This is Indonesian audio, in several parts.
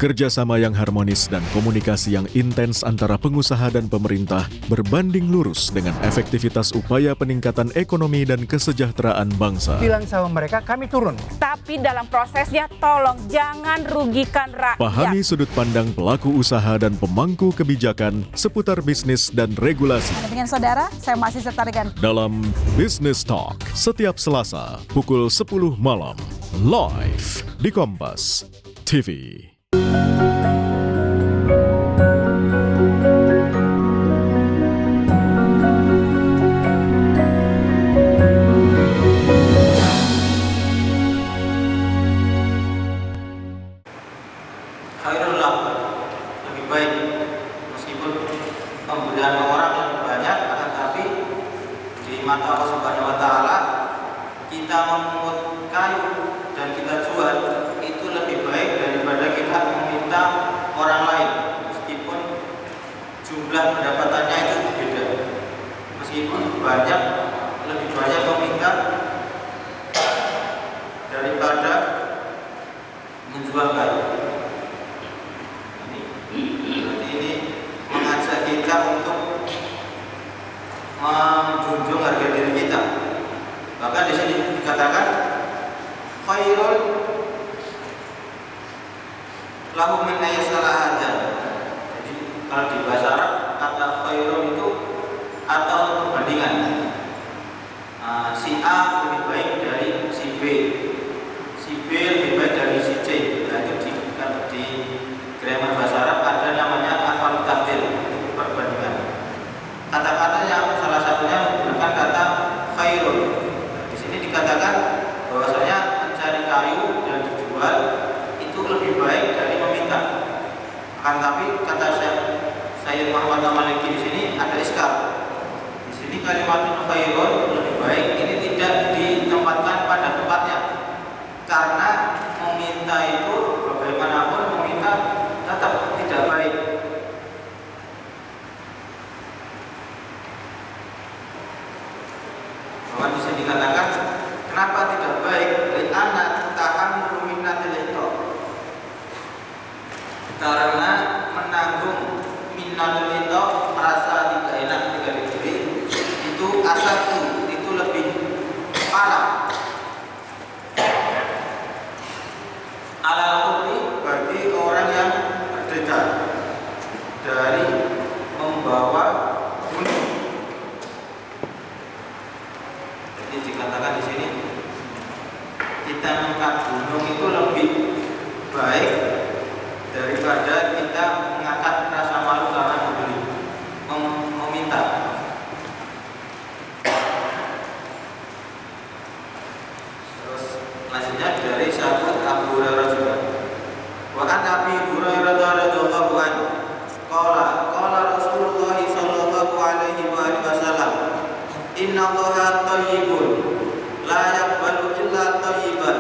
Kerjasama yang harmonis dan komunikasi yang intens antara pengusaha dan pemerintah berbanding lurus dengan efektivitas upaya peningkatan ekonomi dan kesejahteraan bangsa. Bilang sama mereka, kami turun. Tapi dalam prosesnya tolong jangan rugikan rakyat. Pahami sudut pandang pelaku usaha dan pemangku kebijakan seputar bisnis dan regulasi. Dengan saudara, saya masih setarikan. Dalam Business Talk, setiap Selasa, pukul 10 malam. Live di Kompas TV. Khairullah, lebih baik meskipun pemberian orang lebih banyak, akan tapi di mata Allah Subhanahu wa Ta'ala kita memungut kayu dan kita jual itu lebih baik daripada kita meminta orang lain, meskipun jumlah pendapatannya itu berbeda. Meskipun lebih banyak meminta daripada menjual kayu. Ini mengajak kita untuk menjunjung harga diri kita. Bahkan di sini dikatakan khairul lahu min ayyasalahadan. Jadi kalau di bahasa Arab kata khairul itu atau perbandingan. Si A lebih baik dari si B, si B lebih baik dari si C. Nah, itu di grammar bahasa Arab ada namanya afal tafdil, itu perbandingan. Kata-kata yang salah satunya menggunakan kata khairul. Di sini dikatakan bahwasanya mencari kayu dan dijual itu lebih baik dari meminta. Akan tapi kata Sayyid Muhammad Al-Maliki di sini ada iskal. Di sini kalimat khairul lebih baik ini tidak ditempatkan pada tempatnya. Karena meminta itu bagaimanapun meminta tetap tidak baik. Bahwa bisa dikatakan kenapa tidak baik? Li'anna tahammulu minnatil ihtar. Karena menanggung minnatil ihtar, merasa tidak enak ketika diberi itu asatu, itu lebih parah. Alal hurri, bagi orang yang merdeka dari membawa gunung. Jadi dikatakan di sini kita mengangkat gunung itu lebih baik daripada kita mengangkat rasa malu karena membeli, meminta. Terus selanjutnya dari sahabat Abu Hurairah juga. Wa an Abi Hurairah radhiyallahu anhu qala Rasulullah sallallahu alaihi wasallam inna Allaha thayyibun la yaqbalu illa thayyiban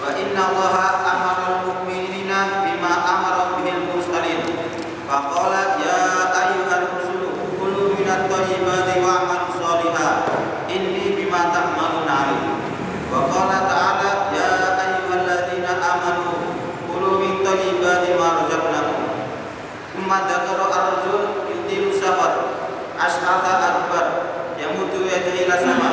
wa inna Allaha amara al-mu'minina bima amara bihil mursalin fa qala ya ayyuhar rusulu kulu minat thayyibati wa'malu shalihan inni bima ta'maluna alim wa qala ta'ala ya ayyuhalladzina amanu kulu min thayyibati ma razaqnakum thumma dzakara ar-rajul yutilu safar as'atha akbar yamutu yadayhi ila sama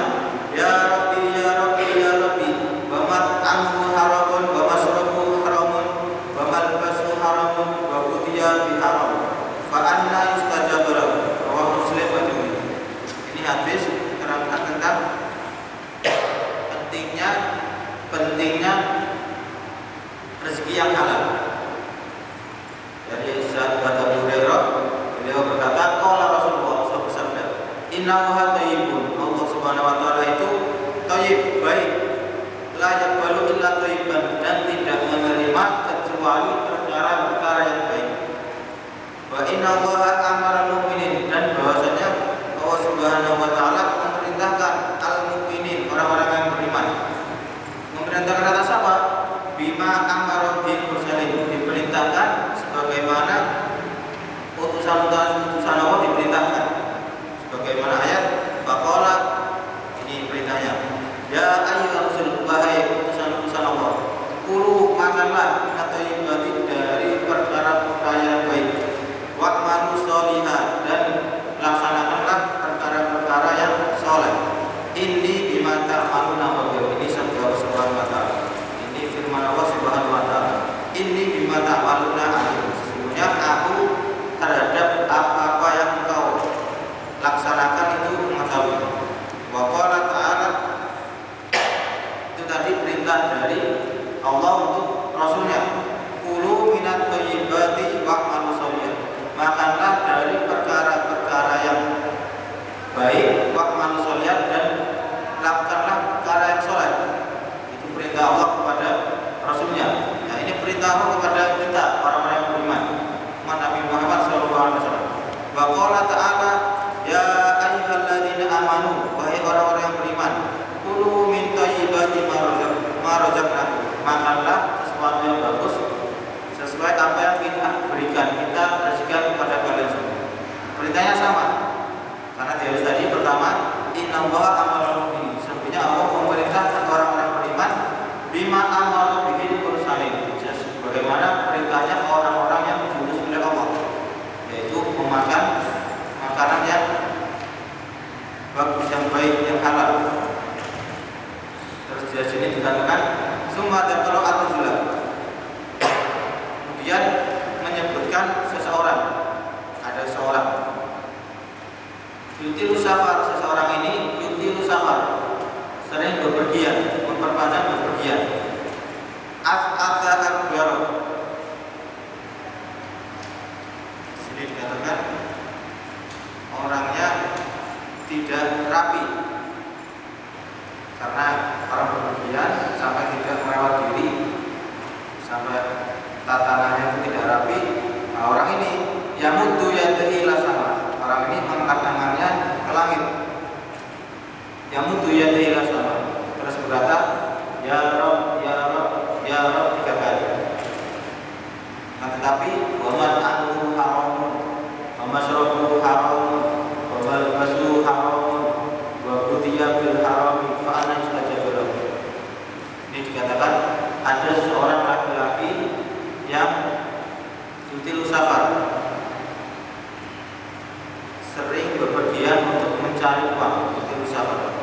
ya rabbi ya rabbi ya rabbi wa mat'amuhu haramun wa masrabuhu haramun wa malbasuhu haramun wa qudiya bi haram fa anna yustajabu lahu rawahu Muslim wa Tirmidzi. Ini hadis terangkan tentang pentingnya rezeki yang halal. Dari sahabat Abu Hurairah, beliau berkata, qala Rasulullah sallallahu alaihi wasallam, innallaha thayyibun. Allah Subhanahu wa taala itu thayyib, baik. La yaqbalu illa thayyiban, dan tidak menerima kecuali perkara-perkara yang baik. Wa innallaha amara al-mu'minin, dan bahwasanya Allah Subhanahu wa taala memerintahkan al-mu'minin, orang-orang yang beriman. Memerintahkan atas apa? Bima amara bil mursalin, diperintahkan sebagaimana inni bima ta'maluna alim. Sesungguhnya aku terhadap apa-apa yang engkau laksanakan itu mengetahui. Wa qala ta'ala, itu tadi perintah dari Allah untuk Rasulnya. Kulu minat thayyibati wa'malu sholihan. Makanlah dari perkara-perkara yang baik, wa'malu sholihan, dan lakukanlah perkara yang soleh. Itu perintah Allah kepada Rasulnya. Nah, ini perintah Allah kepada kita, orang-orang yang beriman, umat Nabi Muhammad SAW. Wa qala ta'ala, ya ayyuhalladzina amanu, wahai orang-orang yang beriman, kulu min thayyibati ma razaqnakum. Makanlah sesuatu yang bagus sesuai apa yang kita berikan, kita rezekikan kepada kalian semua. Perintahnya sama. Karena di hadis tadi pertama, innallaha amara mu'minin. Sesungguhnya Allah memerintahkan orang-orang beriman bima amara bihi mursalin. Bagaimana perintahnya orang-orang yang diutus oleh Allah, yaitu memakan makanan yang bagus, yang baik, yang halal. Terus di sini dikatakan summa dzakara ar-rajula. Kemudian menyebutkan seseorang, ada seorang yutilu safar, seseorang ini yutilu safar, sering bepergian, memperpanjang bepergian. As'atha akbar, sini dikatakan orangnya tidak rapi, karena orang bepergian sampai tidak merawat diri, sampai tatanannya itu tidak rapi. Nah, orang ini yamuddu yadayhi ila sama, orang ini mengangkat tangannya ke langit. Yamuddu yadayhi ila sama, terus berkata ya Rabb, ya Rabb, ya Rabb 3 kali. Nah, tetapi wa mat'amuhu haramun, wa mashrabuhu haramun, wa malbasuhu haramun, wa ghudhiya bil harami fa anna yustajabu lahu. Ini dikatakan ada seorang laki-laki yang yutilu safar, sering bepergian untuk mencari uang, yutilu safar.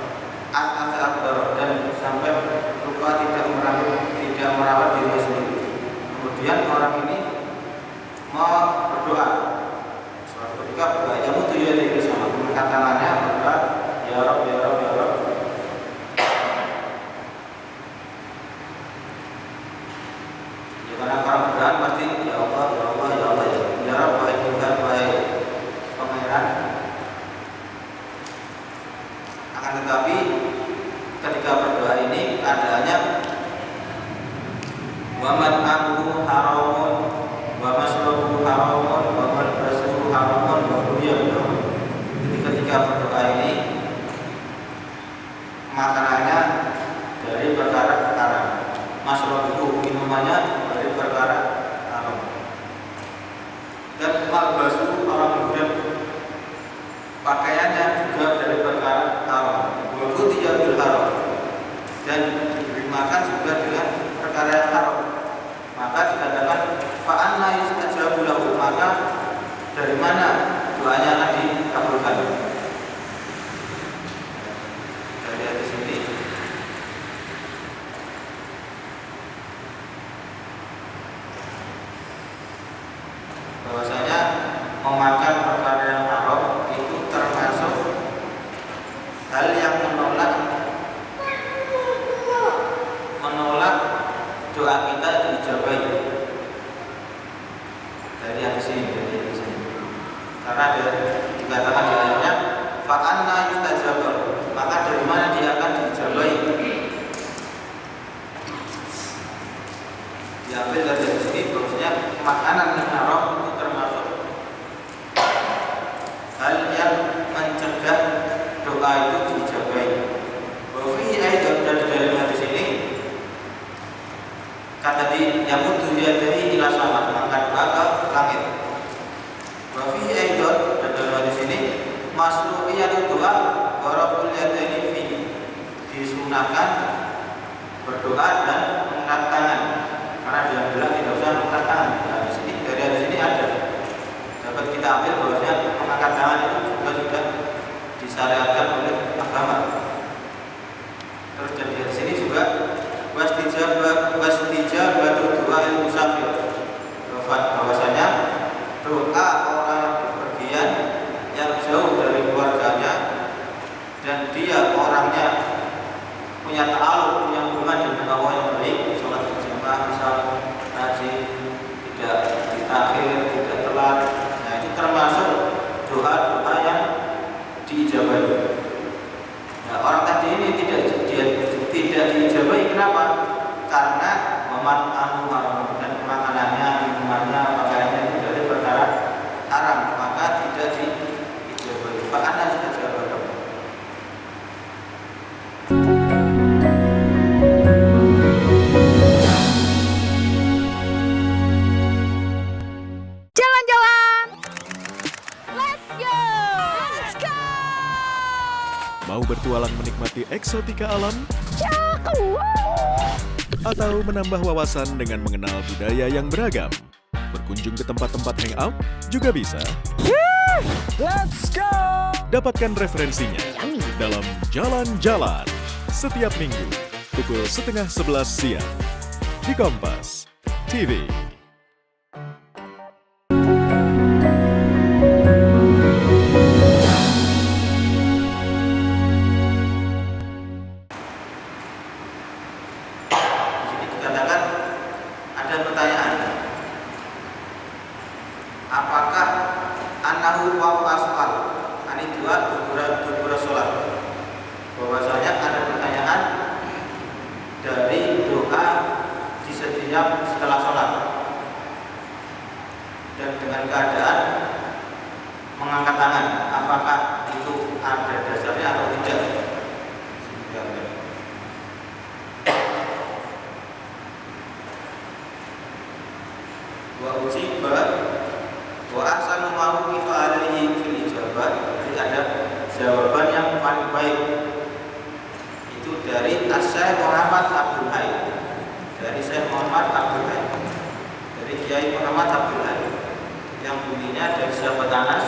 As'atha akbar, dan sampai lupa tidak merawat diri sendiri. Kemudian orang ini mau berdoa. Suatu ketika berdoa, yamuddu yadayhi sama, mengangkat tangannya berdoa, ya Rabb, ya Rabb, ya Rabb. Ya, karena orang berdoa pasti ya Allah, ya Allah, ya Allah, ya Rabb, wahai Tuhan, wahai Pangeran. Akan tetapi ketika berdoa ini keadaannya wa mat'amuhu haramun, wa mashrabuhu haramun, wa malbasuhu haramun, wa ghudhiya bil haram. Jadi ketika berdoa ini makanannya dari perkara haram, mashrabuhu minumannya dari perkara haram, dan malbasuhu haram, dan pakaiannya juga dari perkara haram, wa ghudhiya bil haram, dan diberi makan juga dengan perkara yang haram. Maka dikatakan fa anna yustajabu lahu, maka dari mana doanya akan dikabulkan. Dari hadis ini bahwasanya memakan perkara yang haram itu termasuk hal yang menolak doa kita diijabahi. Dari hadis ini, karena dikatakan di ayatnya fa anna yustajabu, maka dari mana dia akan diijabahi. Diambil dari hadis ini bahwasanya makanan yang haram itu termasuk hal yang mencegah doa itu diijabahi. Wa fi aidan, dan dalam hadis ini kata di yamuddu yadayhi ila sama, mengangkat doa ke langit. Wa fi aidan, dan dalam hadis ini masru'iyatu doa wa raf'ul yadaini fi, disunahkan berdoa dan mengangkat tangan, karena dia bilang tidak usah mengangkat tangan. Nah, di sini diijabahi. Nah, orang tadi ini tidak diijabahi. Kenapa? Karena memanfaatkan haram dan makanannya, minumannya, pakaiannya itu dari perkara haram, maka tidak diijabahi. Fa'ana istajaba lahu. Jalan-jalan. Let's go. Let's go. Mau bertualang menikmati eksotika alam? Atau menambah wawasan dengan mengenal budaya yang beragam? Berkunjung ke tempat-tempat hangout juga bisa. Let's go. Dapatkan referensinya dalam Jalan-Jalan setiap minggu pukul 10:30 siang di Kompas TV. Dikatakan ada pertanyaan, apakah anahu wa asfal ani dua dubura sholat, bahwasanya ada pertanyaan dari doa di setiap setelah sholat dan dengan keadaan mengangkat tangan, apakah itu ada dasarnya atau tidak? Wa ujiba wa ahsanu ma uqifa alaihi fil ijabah. Jadi ada jawaban yang paling baik itu dari Syekh Muhammad Abdul Hai, dari Syekh Muhammad Abdul Hai, dari Kiai Muhammad Abdul Hai, yang bunyinya dari sahabat Anas,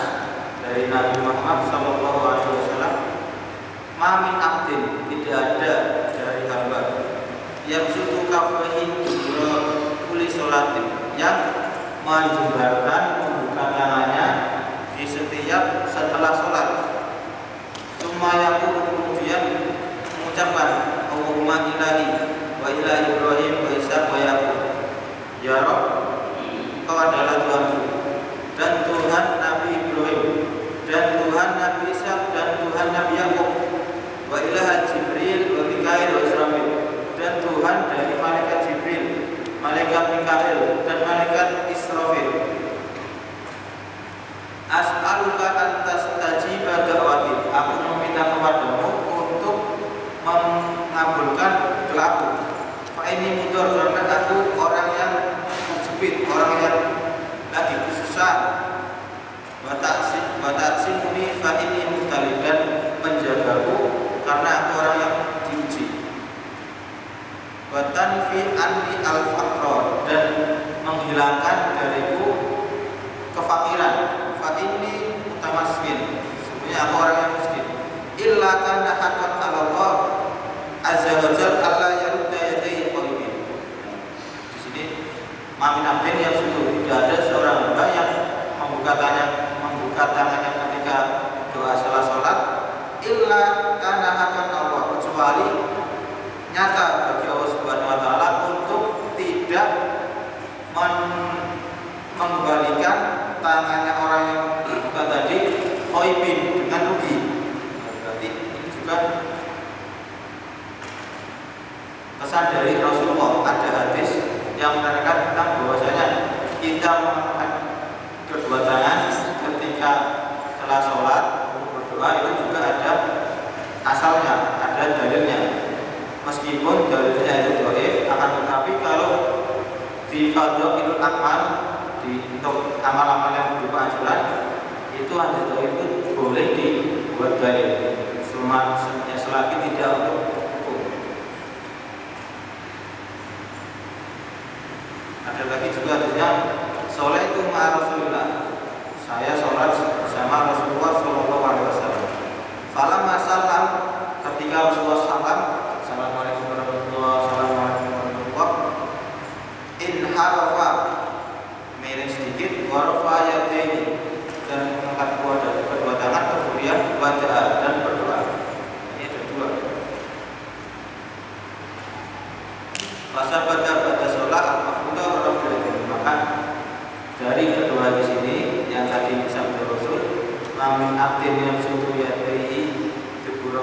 dari Nabi Muhammad SAW, mamin abdin, tidak ada dari hamba yang suatu kafahi kuli sholatin, yang menjembarkan membuka tangannya di setiap setelah sholat. Semuanya kemudian mengucapkan Allahumma ilahi wa ilahi Ibrahim wa Ishaq wa Yaqub. Ya Rabb, Kau adalah Tuhanku dan Tuhan Nabi Ibrahim dan Tuhan Nabi Ishaq dan Tuhan Nabi Yaqub, wa ilaha Jibril wa Mikail wa Israfil, dan Tuhan dari malaikat Jibril, malaikat Mikail dan malaikat Israfil. As'aluka an tastajiba da'wati, aku meminta kepadamu untuk mengabulkan doaku. Fa ini mudur, karena aku orang yang terjepit, orang yang lagi kesusahan. Wata'simuni fa ini mutali, dan menjagaku karena aku orang yang diuji. Watanfi anni al-faqra, dan menghilangkan dariku kefakiran. Fa inni mutamaskin, sebenarnya aku orang yang miskin. Illa kana haqqan 'ala Allah azza wa jalla alla yarudda yadayhi qalbin. Di sini mamin abdin yang sungguh tidak ada seorang hamba yang membuka tangannya ketika doa salat salat, illa kana haqqan Allah, kecuali nyata bagi Allah Subhanahu wa taala untuk tidak mengembalikan tangannya orang yang berbuka tadi khoibin, dengan rugi. Berarti ini juga pesan dari Rasulullah. Ada hadis yang menerangkan tentang bahwasanya kita mengangkat kedua tangan ketika setelah sholat untuk berdoa itu juga ada asalnya, ada dalilnya. Meskipun dalilnya itu dhaif, akan tetapi kalau di Fadhailul Amal, untuk amal-amal yang berupa anjuran, itu hadis dhaif itu boleh dibuat dalil, selagi tidak untuk hukum. Ada lagi juga hadisnya, sholaitu ma'a Rasulillah, saya sholat bersama Rasulullah SAW. Falamma salam, ketika Rasulullah salam, Assalamualaikum warahmatullahi wabarakatuh, inharafa, miring sedikit, warafa yadaini, dan mengangkat kedua tangan, kemudian wada'a, dan berdoa. Ini ada dua. Fasabata pada sholat al-mafrudah warahmatullahi, maka dari kedua di sini yang tadi sabda Rasul, mamin abdin yang suatu yadaihi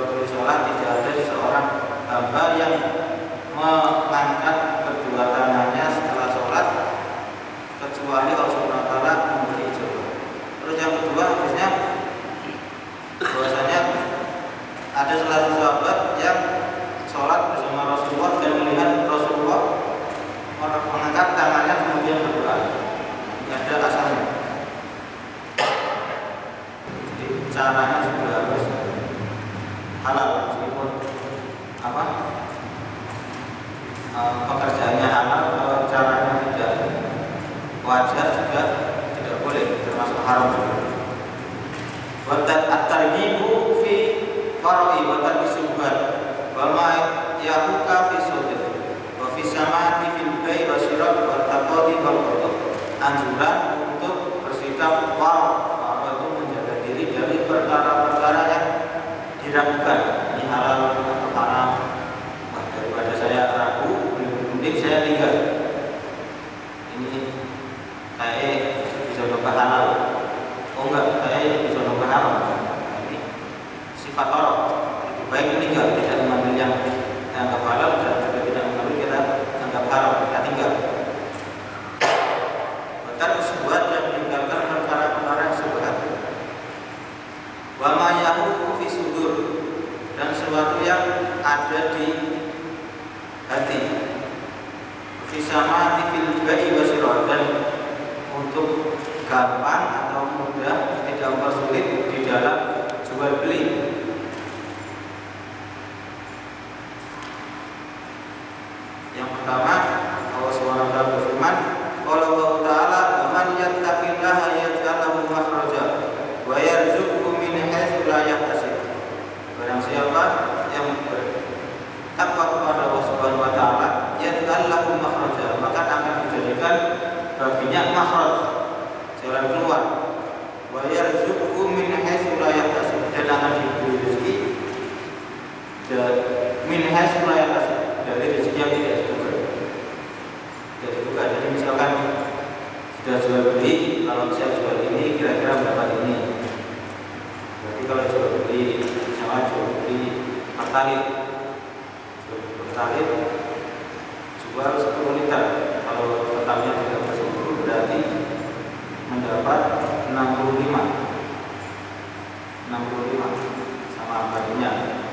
waktu sholat tidak ada seorang hamba yang mengangkat kedua tangannya setelah sholat kecuali Allah Subhanahu wa taala memberi ijazah. Terus yang kedua hadisnya bahwasanya ada salah satu sahabat yang sholat bersama Rasulullah dan melihat Rasulullah mengangkat tangannya kemudian berdoa. Ini ada asalnya. Jadi caranya juga harus halal, meskipun apa pekerjaannya halal, kalau caranya tidak wajar juga tidak boleh, termasuk haram juga. Wadat at-targhibu fi qara'i wa tarkisubat wa ma yahuka fi sudr wa fi samati fil bai' wa syirab wa taqadi wal qada. Anjuran untuk bersikap wara' itu menjaga diri dari perkara-perkara yang diragukan ini halal atau haram. Daripada saya ragu, mending saya tinggal. Ini saya bisa nyoba halal. Oh enggak, saya bisa nyoba haram. Ini sifat orang. Lebih baik meninggal, tidak mengambil yang anggap halal dan juga tidak mengambil kita anggap haram. Kita tinggal. Bahkan kesubuhan dan meninggalkan perkara-perkara yang subhat. Wa ma yahuku fi sudur, dan sesuatu yang ada di hati. Fi samati fil bai' wa syirab, dan untuk gampang atau mudah, tidak mempersulit di dalam jual beli. Yang pertama, Allah SWT berfirman, qala Allah Ta'ala, "Wa man yattaqillaha yaj'al lahu makhraja wa yarzuqhu min haitsu la yahtasib." Barang siapa yang bertakwa kepada Allah Subhanahu wa taala, yaj'al lahu makhraja, maka akan dijadikan baginya makhraj, jalan keluar. Wa yarzuqhu min haitsu la yahtasib, dan akan diberi rezeki min haitsu la yahtasib, dari rezeki yang tidak diduga. Tidak diduga. Jadi misalkan sudah jual beli, kalau saya jual ini kira-kira berapa ini. Berarti kalau jual beli, misalnya jual beli pertalite, jual 10 liter. Kalau totalnya 30 berarti mendapat 65 sama baginya,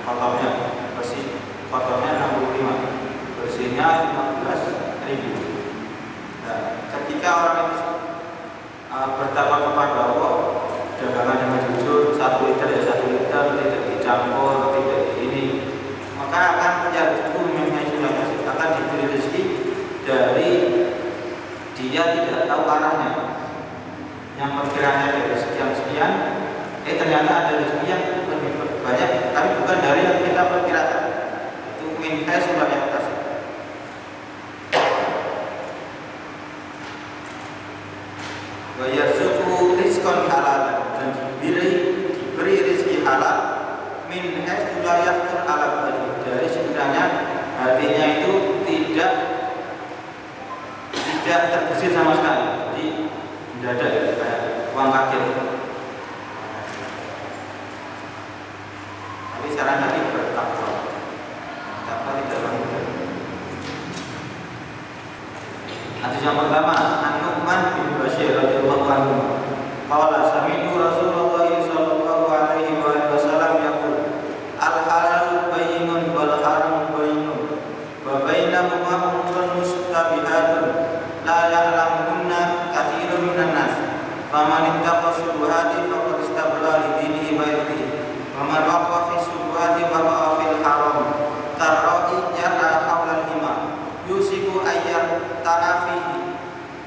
kotornya bersih, kotornya 65, bersihnya 15.000. Nah, ketika orang itu bertakwa kepada Allah, dagangan dengan jujur, 1 liter ya 1 liter, tidak dicampur, tidak ini, maka akan yarzuqhu min haitsu la yahtasib, akan diberi rezeki dari dia tidak tahu arahnya. Yang perkiraannya dari sekian, ternyata ada rezeki yang lebih banyak, tapi bukan dari yang kita perkirakan. Itu min haitsu la yahtasib. Wa yarzuqhu rizqan halal, dan diberi rezeki halal min haitsu la yahtur ala qalbi, dari sebenarnya hatinya itu tidak terbesit sama sekali. Jadi mendadak ya, kayak uang kaget. Tapi saran tadi bertakwa. Takwa tidak mudah. Hadis yang pertama, An-Nu'man bin Bashir radhiyallahu anhu, qala sami'tu Rasulullah sallallahu alaihi wasallam yaqul, al-halalu bayyinun wal haramu bayyinun wa bainahuma umurun mustabihatun la ya'lamuhunna katsirun minan nas, faman ittaqa syubhati faqad istabra li dinihi wa irdihi, wa man waqa'a fi syubhati waqa'a fil haram, tarra'i yar'a hawla al-hima yusiku ayyar ta'afihi,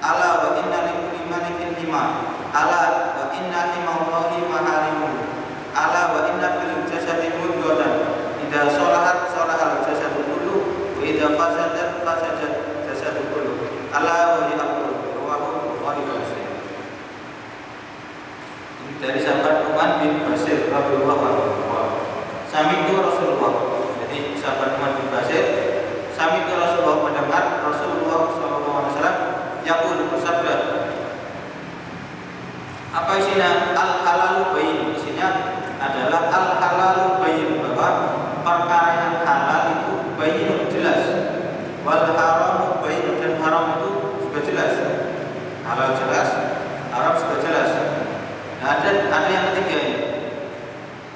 ala wa inna likulli malikin hima, ala wa inna himallahi maharimuhu, ala wa inna fil jasadi mudghatan idza shalahat salahal jasadu kullu wa idza fasadat fasadat jasadu kullu, ala wa yaqulu rawahu Bukhari wa Muslim. Ini dari sahabat Nu'man bin Bashir radhiyallahu anhu. Sami'tu Rasulullah. Jadi sahabat Nu'man bin Bashir, sami'tu Rasulullah, mendengar Rasulullah sallallahu alaihi wasallam yaqul, bersabda. Apa isinya? Al-halalu bayyin. Isinya adalah al-halalu bayyin, bahwa haram sudah jelas. Nah, ada yang ketiga ini.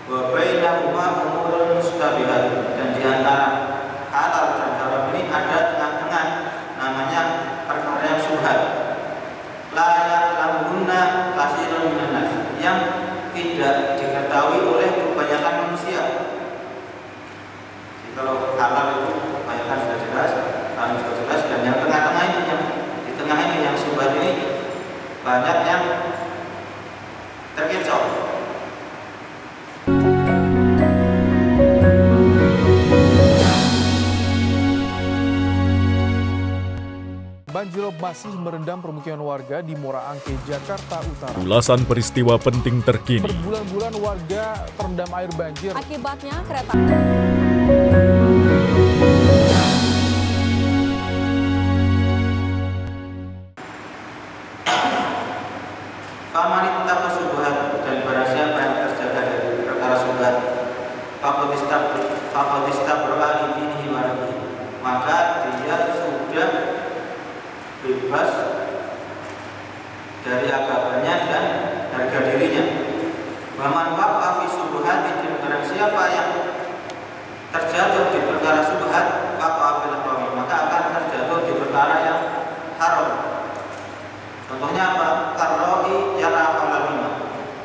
Wa bainahuma umurun mustabihat, dan di antara halal dan haram ini ada tengah-tengah, namanya perkara yang syubhat. La ya'lamuhunna katsirun minan nas, yang tidak diketahui oleh kebanyakan manusia. Jadi kalau halal itu kebanyakan sudah jelas, haram sudah jelas, dan yang tengah-tengah ini, yang di tengah ini, yang syubhat ini banyak yang terkecoh. Banjirop masih merendam permukiman warga di Muara Angke, Jakarta Utara. Ulasan peristiwa penting terkini. Berbulan-bulan warga terendam air banjir. Akibatnya kereta Faman ittaqa syubhat, dan barang siapa yang terjaga dari perkara syubhat, faqad istabra li dinihi wa irdihi, maka dia sudah bebas dari agamanya dan harga dirinya. Wa man waqa'a fi syubhati, dan barang siapa yang terjatuh di perkara syubhat, waqa'a fil haram, maka akan terjatuh di perkara yang haram. Contohnya apa? Karroi yara halalima,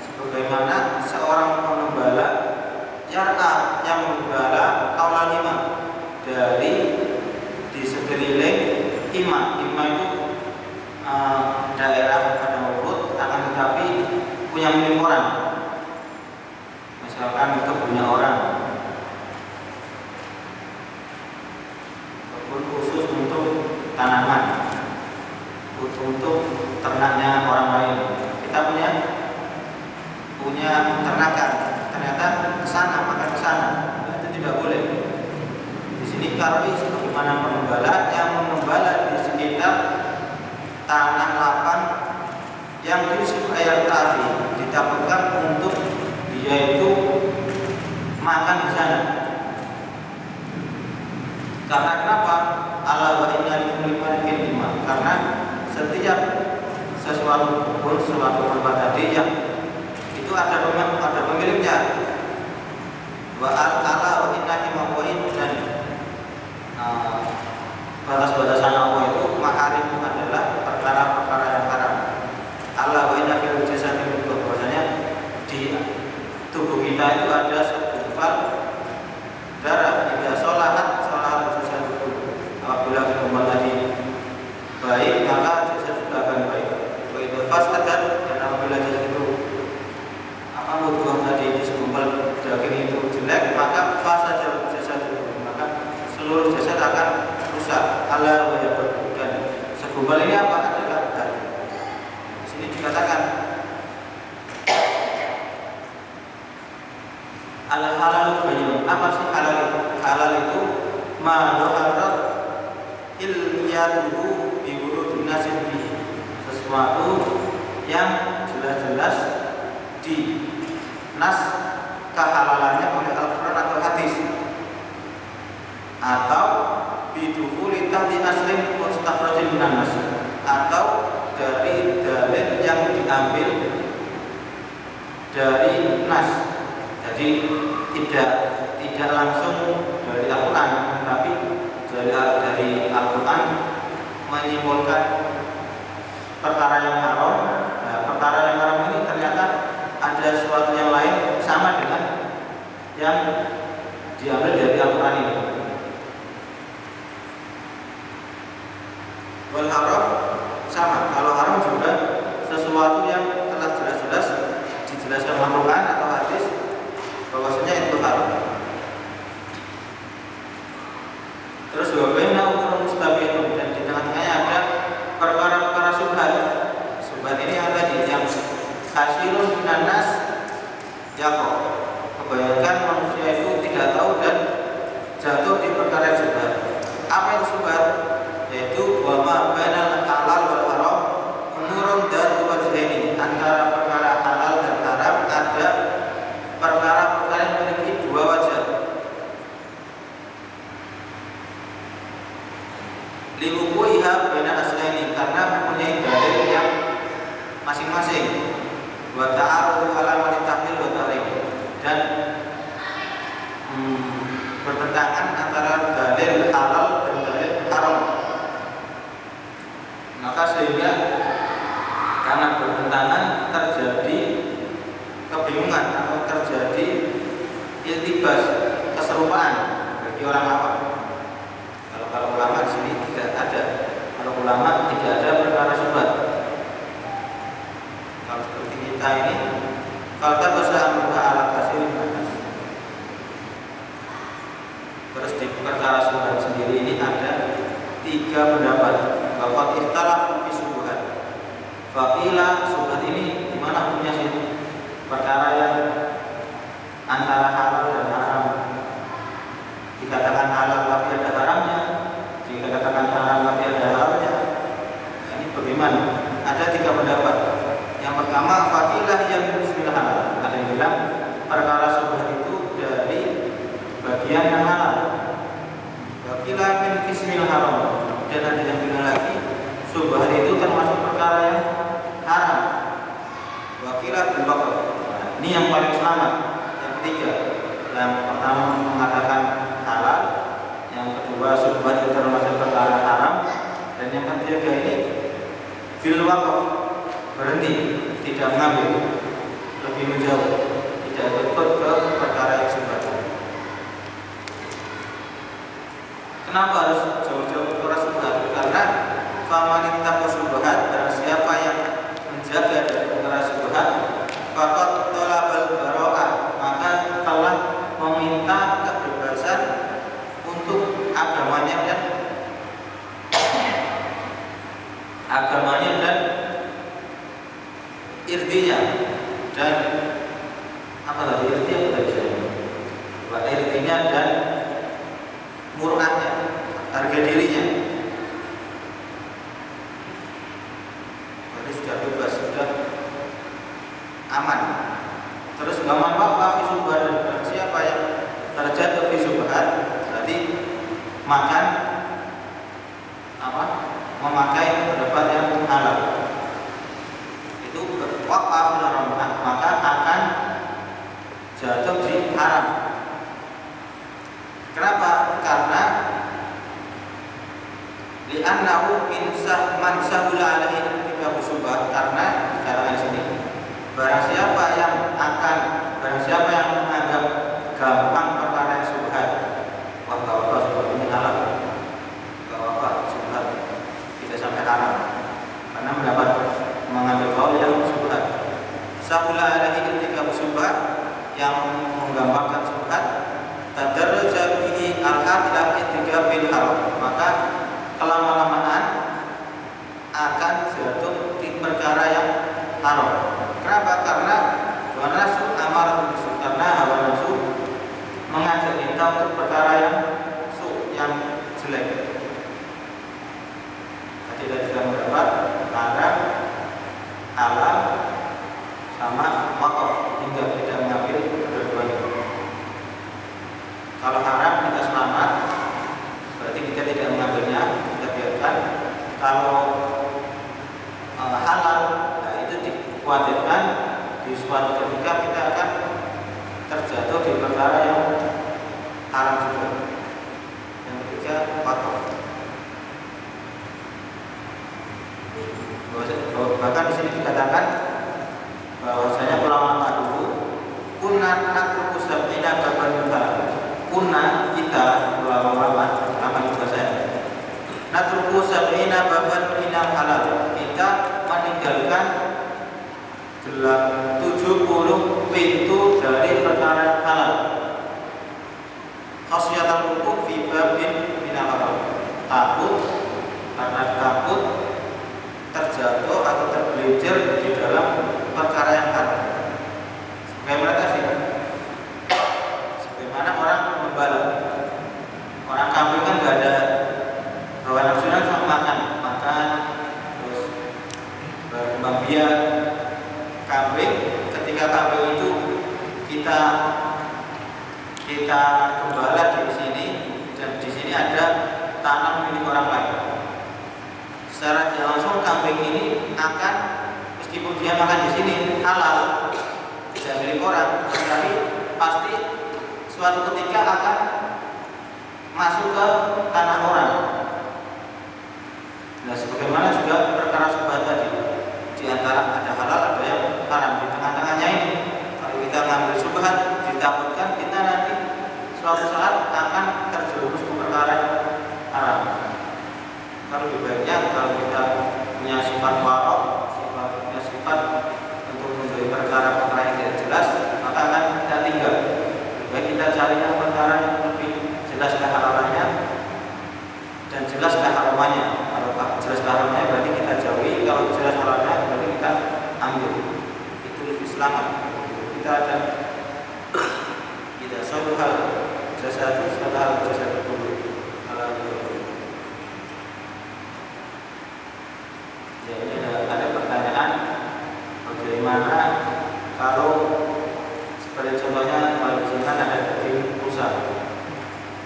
sebagaimana seorang pengembala yara yang mengembala halalima dari di sekeliling ima itu daerah padang rumput, akan tetapi punya milik orang. Misalkan itu punya orang, kebun khusus untuk tanaman, untuk ternaknya orang lain. Kita punya ternakan, ternyata kesana, maka kesana, itu tidak boleh. Di sini karwi sebagaimana pengembala yang mengembala di sekitar tanah lapang yang diisi air tadi, ditakutkan untuk dia itu makan di sana. Karena kenapa? Ala wa inna likulli malikin lima, karena setiap sesuatu kebun, suatu tempat tadi yang itu ada pemiliknya. Wa ala wa inna limawain, dan batas-batasan Allah itu maharim adalah perkara-perkara yang haram. Allah wa inna fil jasadi mudghah, bahwasanya di tubuh kita itu ada segumpal darah. Jika sholahat jasad tubuh, apabila segumpal tadi baik, maka jasad juga akan baik. Wa idza fasadat, dan apabila jasad itu mudghah tadi di segumpal daging itu jelek, maka fasadat jasad tubuh, maka seluruh jasad akan rusak. Allah wa yaqul, dan segumpal ini apa? Adalah darah. Di sini dikatakan al halal bayyinun. Apa sih halal itu? Halal itu ma dhaharat ilmiyatuhu bi wurudin nasib bihi, sesuatu yang jelas-jelas di nas kehalalannya oleh Al-Quran atau hadis, atau bidukhuli tahti aslim mustakhrajin minan nas, atau dari dalil yang diambil dari nas. Jadi tidak langsung dari Al-Quran, tapi dari Al-Quran menyimpulkan perkara yang haram. Nah, perkara yang haram ini ternyata ada sesuatu yang lain sama dengan yang diambil dari Al-Quran ini. Wal haram sama. Kalau haram juga sesuatu yang telah jelas-jelas dijelaskan Al-Quran atau hadis bahwasanya itu haram. Terus wabaina umur mustabihatun, dan di tengah-tengahnya ada perkara-perkara syubhat. Syubhat ini yang tadi yang kasirun minan nas yaqo, kebanyakan manusia itu tidak tahu dan jatuh di perkara yang syubhat. Apa itu syubhat? Yaitu wa ma bainal halal wal haram umurun dzatu wajhaini, antara perkara halal dan haram ada perkara-perkara yang memiliki dua wajah. Liwukuiha baina aslaini, karena mempunyai dalil yang masing-masing. Wa ta'arudu ala man tahmil wa tahrim, dan bertentangan antara dalil halal dan dalil haram. Maka sehingga karena bertentangan terjadi kebingungan atau terjadi iltibas, keserupaan bagi orang awam. Kalau ulama di sini tidak ada. Kalau ulama tidak ada perkara syubhat. Kalau seperti kita ini, kalau tak bisa amruha ala kasirin anas. Terus di perkara syubhat sendiri ini ada 3 pendapat. Bahwa ikhtalaf fi syubhat. Faqila syubhat ini di mana hukumnya sih? Perkara yang antara halal dan haram. Dikatakan halal tapi ada haramnya, dikatakan haram tapi ada halalnya. Ini bagaimana? Ada 3 pendapat. Yang pertama, faqilah yang bismillah halal. Ada yang bilang perkara syubhat itu dari bagian yang halal. Faqilah min kismil haram. Dan ada yang bilang lagi syubhat itu termasuk perkara yang haram. Wakilah bil baqar. Ini yang paling selamat. Yang ketiga, yang pertama mengatakan halal, yang kedua syubhat itu termasuk perkara haram, dan yang ketiga ini bil waqaf, berhenti, tidak mengambil, lebih menjauh, tidak ikut ke perkara yang syubhat. Kenapa harus jauh-jauh ke perkara syubhat? Karena faman ittaqa syubhat, dan siapa yang menjaga dari perkara syubhat, faqad talabal bara'ah, maka telah meminta kebebasan untuk agamanya dan irdinya, dan apa tadi irdinya tadi saya? Irdinya dan murahnya, harga dirinya. Berarti sudah bebas, sudah aman. Terus gaman waqaf fi syubhat, dan siapa yang terjatuh fi syubhat, berarti makan apa? Memakai pendapat yang halal. Itu waqaf fil haram, maka akan jatuh di haram. Kenapa? Karena li'annahu insah man sahula alaihi ketika syubhat, karena dikatakan di sini barang siapa yang menganggap gampang perkara yang syubhat, wah gak apa syubhat ini halal, gak apa syubhat tidak sampai haram, karena mendapat mengambil kaul yang syubhat. Sahula alaihi ketika syubhat, yang menggampangkan syubhat, tadarraja bihi al-hadilah ketika bil haram, maka kelama-lamaan akan jatuh di perkara yang haram. Kenapa? Karena hawa nafsu amaratul bisu, karena hawa nafsu mengajak kita untuk perkara yang yang jelek. Tadi kita mendapat haram, halal, sama waqaf, hingga tidak mengambil kedua-duanya. Kalau haram kita selamat, berarti kita tidak mengambilnya, kita biarkan. Kalau halal, nah itu dikhawatirkan di suatu ketika kita akan terjatuh di perkara yang haram juga. Yang ketiga, waqaf. Bahkan di sini dikatakan bahwasanya ulama dulu kunna natruku sab'ina baban halal. Kunna kita ulama juga saya natruku sab'ina baban minal halal, kita meninggalkan 70 pintu dari perkara halal. Khasyatan hukum fi babin minal halal, karena takut terjatuh atau tergelincir di dalam perkara yang haram. Bagaimana sih? Sebagaimana orang membalap, orang kambing kan nggak ada hawa nafsunya, cuma makan, terus berkembang biak. Kambing, ketika kambing itu kita gembala di sini, dan di sini ada tanah milik orang lain. Secara tidak langsung kambing ini akan meskipun dia makan di sini halal, tidak milik orang, tapi pasti suatu ketika akan masuk ke tanah orang. Nah, sebagaimana juga perkara syubhat tadi, di antara ada halal, ada yang haram. Di tengah-tengahnya ini, kalau kita ngambil syubhat, ditakutkan kita nanti suatu saat akan terjerumus ke perkara haram. Kalau lebih baiknya kalau kita punya sifat warok, punya sifat untuk menjadi perkara-perkara yang tidak jelas, maka akan kita tinggal. Lebih baik kita cari yang perkara yang lebih jelas kehalalannya dan jelas keharamannya. Kalau jelas keharamannya berarti kita jauhi, kalau jelas halalnya berarti kita ambil. Itu lebih selamat. Kita ada tidak suatu hal sesuatu dulu. Ya, ini ada pertanyaan, bagaimana kalau seperti contohnya kalau di sini kan ada daging rusa.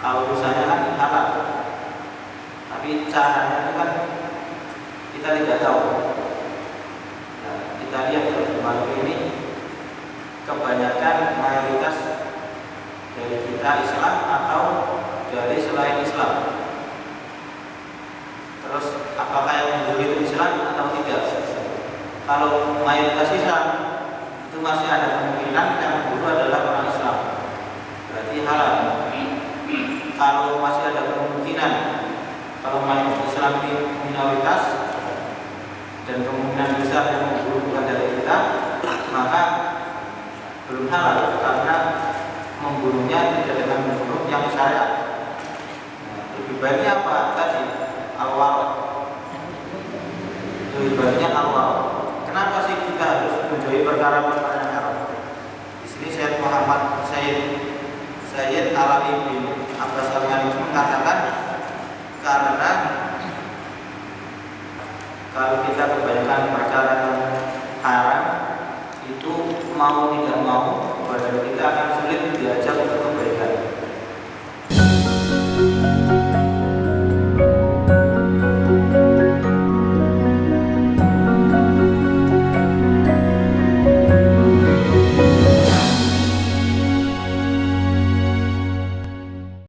Kalau rusanya kan halal, tapi caranya itu kan kita tidak tahu. Nah, kita lihat di Maluku ini kebanyakan mayoritas dari kita Islam atau dari selain Islam. Terus apakah yang membeli itu Islam atau tidak? Kalau mayoritas Islam itu masih ada kemungkinan yang memburu adalah orang Islam, berarti halal. Kalau masih ada kemungkinan kalau mayoritas Islam ini minoritas dan kemungkinan besar yang memburu bukan dari kita, maka belum halal karena membunuhnya tidak dengan membunuh yang syariat. Lebih baiknya apa tadi? Awal. Lebih baiknya awal. Kenapa sih kita harus menjauhi perkara-perkara yang haram? Di sini Syekh Muhammad Sayyid Alawi bin Abbas Al-Ghani mengatakan karena kalau kita kebanyakan perkara yang haram itu mau tidak mau